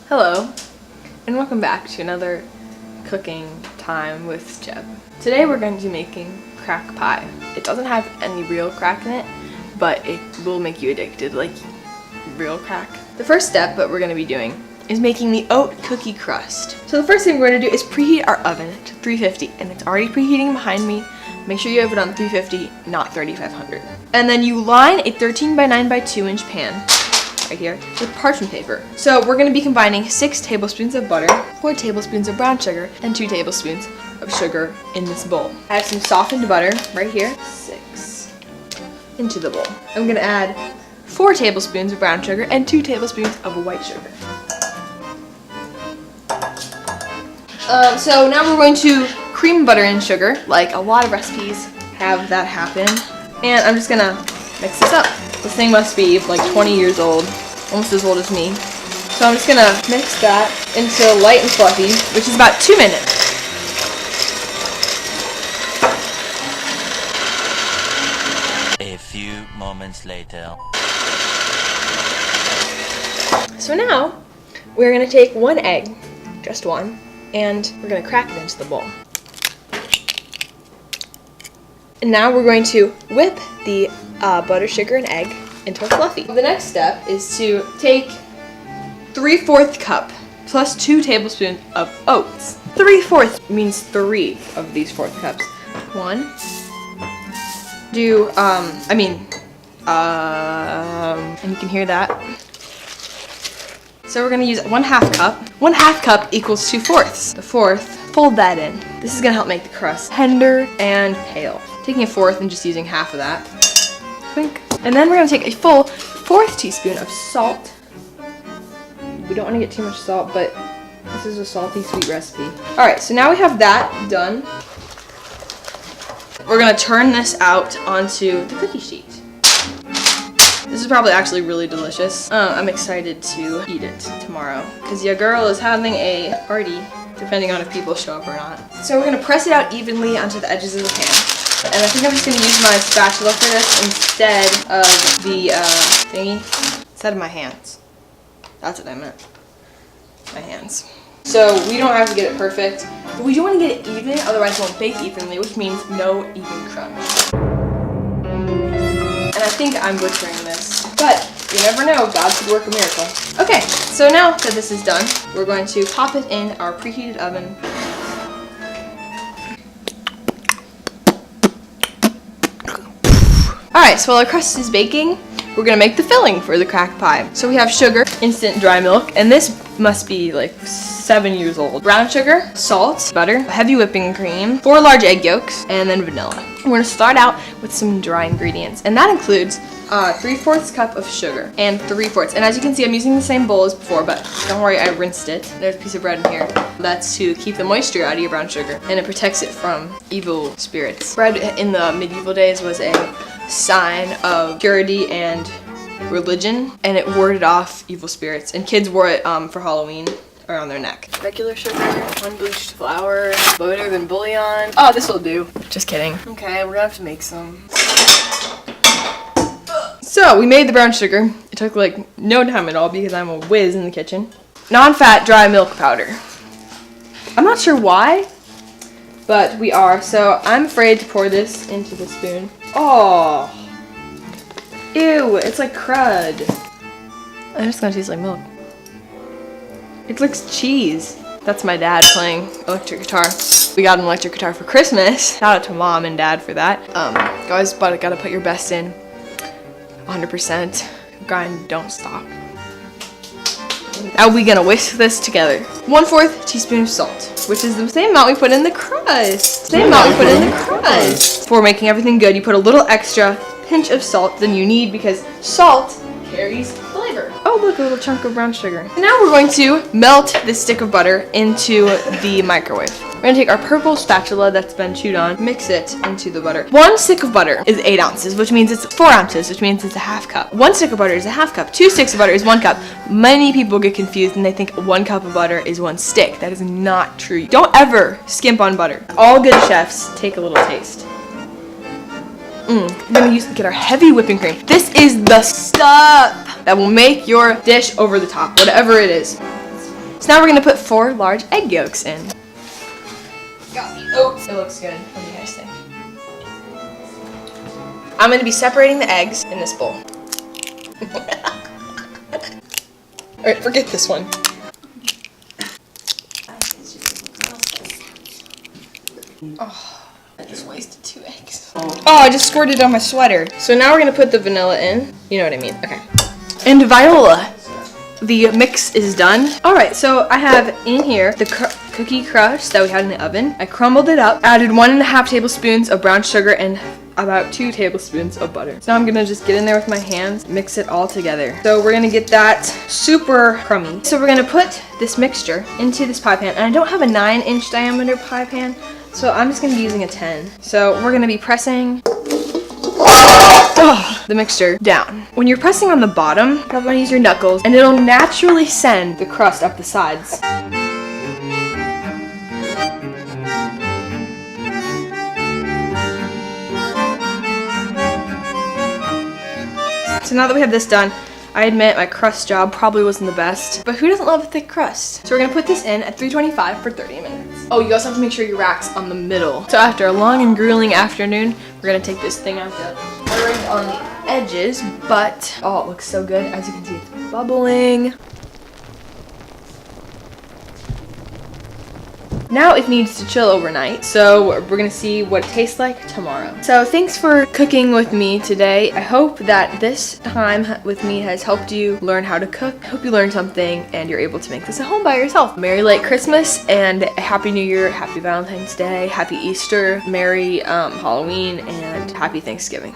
Hello, and welcome back to another cooking time with Jeb. Today we're going to be making crack pie. It doesn't have any real crack in it, but it will make you addicted like real crack. The first step that we're going to be doing is making the oat cookie crust. So the first thing we're going to do is preheat our oven to 350, and it's already preheating behind me. Make sure you have it on 350, not 3500. And then you line a 13 by 9 by 2 inch pan right here with parchment paper. So we're going to be combining 6 tablespoons of butter, 4 tablespoons of brown sugar, and 2 tablespoons of sugar in this bowl. I have some softened butter right here, 6 into the bowl. I'm going to add 4 tablespoons of brown sugar and 2 tablespoons of white sugar. So now we're going to cream butter and sugar, like a lot of recipes have that happen. And I'm just gonna mix this up. This thing must be like 20 years old, almost as old as me. So I'm just gonna mix that into light and fluffy, which is about 2 minutes. A few moments later. So now we're gonna take 1 egg, just one, and we're gonna crack it into the bowl. And now we're going to whip the butter, sugar, and egg into a fluffy. The next step is to take 3/4 cup plus 2 tablespoons of oats. 3/4 means 3 of these 4th cups. One. And you can hear that. So we're gonna use 1/2 cup. 1/2 cup equals 2/4. The 4th, fold that in. This is gonna help make the crust tender and pale. Taking a 1/4 and just using half of that. Clink. And then we're gonna take a full 1/4 teaspoon of salt. We don't wanna get too much salt, but this is a salty, sweet recipe. All right, so now we have that done. We're gonna turn this out onto the cookie sheet. This is probably actually really delicious. I'm excited to eat it tomorrow because your girl is having a party, depending on if people show up or not. So we're gonna press it out evenly onto the edges of the pan. And I think I'm just gonna use my spatula for this instead of the thingy, instead of my hands. That's what I meant, my hands. So we don't have to get it perfect, but we do wanna get it even, otherwise it won't bake evenly, which means no even crunch. And I think I'm butchering this, but you never know, God could work a miracle. Okay, so now that this is done, we're going to pop it in our preheated oven. Alright, so while our crust is baking, we're gonna make the filling for the crack pie. So we have sugar, instant dry milk, and this must be like 7 years old. Brown sugar, salt, butter, heavy whipping cream, 4 large egg yolks, and then vanilla. We're gonna start out with some dry ingredients, and that includes 3/4 cup of sugar and 3/4. And as you can see, I'm using the same bowl as before, but don't worry, I rinsed it. There's a piece of bread in here. That's to keep the moisture out of your brown sugar, and it protects it from evil spirits. Bread in the medieval days was a sign of purity and religion, and it warded off evil spirits, and kids wore it for Halloween around their neck. Regular sugar, unbleached flour, butter than bouillon. Oh, this will do. Just kidding. Okay, we're gonna have to make some. So we made the brown sugar. It took like no time at all because I'm a whiz in the kitchen. Non-fat dry milk powder. I'm not sure why, but we are. So I'm afraid to pour this into the spoon. Oh, ew, it's like crud. I'm just gonna taste like milk. It looks cheese. That's my dad playing electric guitar. We got an electric guitar for Christmas. Shout out to mom and dad for that. Guys, but gotta put your best in. 100%. Grind, don't stop. Now we're gonna whisk this together. 1/4 teaspoon of salt, which is the same amount we put in the crust. For making everything good, you put a little extra pinch of salt than you need because salt carries flavor. Oh, look, a little chunk of brown sugar. And now we're going to melt this stick of butter into the microwave. We're gonna take our purple spatula that's been chewed on, mix it into the butter. 1 stick of butter is 8 ounces, which means it's 4 ounces, which means it's a 1/2 cup. 1 stick of butter is a 1/2 cup. 2 sticks of butter is 1 cup. Many people get confused and they think 1 cup of butter is 1 stick. That is not true. Don't ever skimp on butter. All good chefs take a little taste. We're gonna get our heavy whipping cream. This is the stuff that will make your dish over the top, whatever it is. So now we're gonna put 4 large egg yolks in. Got the oats. It looks good. What do you guys think? I'm gonna be separating the eggs in this bowl. Alright, forget this one. Oh, I just wasted 2 eggs. Oh, I just squirted it on my sweater. So now we're gonna put the vanilla in. You know what I mean. Okay. And Viola. The mix is done. Alright, so I have in here the cookie crust that we had in the oven. I crumbled it up, added 1.5 tablespoons of brown sugar and about 2 tablespoons of butter. So now I'm gonna just get in there with my hands, mix it all together. So we're gonna get that super crummy. So we're gonna put this mixture into this pie pan, and I don't have a 9-inch diameter pie pan, so I'm just gonna be using a 10. So we're gonna be pressing the mixture down. When you're pressing on the bottom, you probably want to use your knuckles, and it'll naturally send the crust up the sides. So now that we have this done, I admit my crust job probably wasn't the best, but who doesn't love a thick crust? So we're gonna put this in at 325 for 30 minutes. Oh, you also have to make sure your rack's on the middle. So after a long and grueling afternoon, we're gonna take this thing out on the edges, but oh, it looks so good. As you can see, it's bubbling. Now it needs to chill overnight, so we're gonna see what it tastes like tomorrow. So thanks for cooking with me today. I hope that this time with me has helped you learn how to cook. I hope you learned something and you're able to make this at home by yourself. Merry late Christmas and a Happy New Year, Happy Valentine's Day, Happy Easter, Merry Halloween, and Happy Thanksgiving.